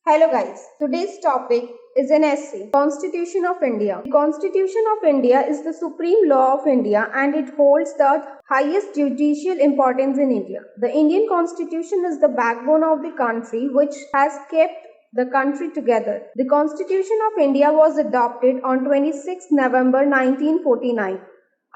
Hello guys, today's topic is an essay, Constitution of India. The Constitution of India is the supreme law of India and it holds the highest judicial importance in India. The Indian Constitution is the backbone of the country which has kept the country together. The Constitution of India was adopted on 26 November 1949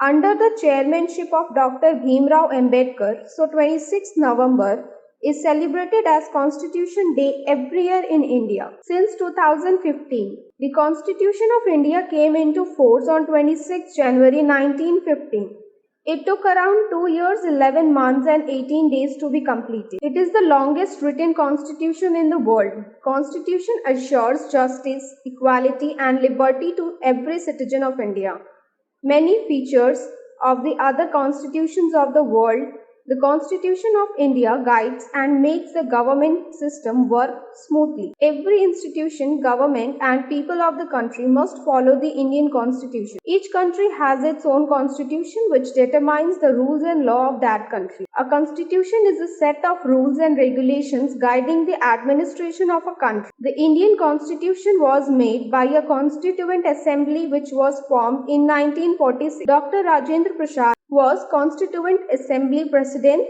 under the chairmanship of Dr. Bhimrao Ambedkar. So 26 November is celebrated as Constitution Day every year in India. Since 2015, the Constitution of India came into force on 26 January 1915. It took around 2 years, 11 months and 18 days to be completed. It is the longest written constitution in the world. Constitution assures justice, equality and liberty to every citizen of India. Many features of the other constitutions of the world, the Constitution of India guides and makes the government system work smoothly. Every institution, government and people of the country must follow the Indian Constitution. Each country has its own constitution which determines the rules and law of that country. A constitution is a set of rules and regulations guiding the administration of a country. The Indian Constitution was made by a Constituent Assembly which was formed in 1946. Dr. Rajendra Prasad was Constituent Assembly President.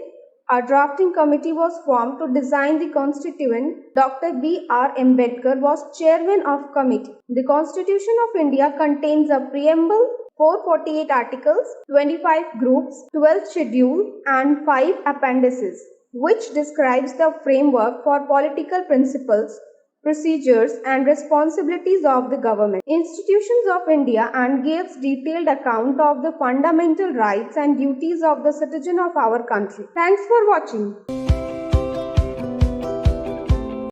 A drafting committee was formed to design the Constitution. Dr. B.R. Ambedkar was chairman of committee. The Constitution of India contains a preamble, 448 articles, 25 groups, 12 schedule and 5 appendices, which describes the framework for political principles, procedures and responsibilities of the government, institutions of India and gives detailed account of the fundamental rights and duties of the citizen of our country. Thanks for watching.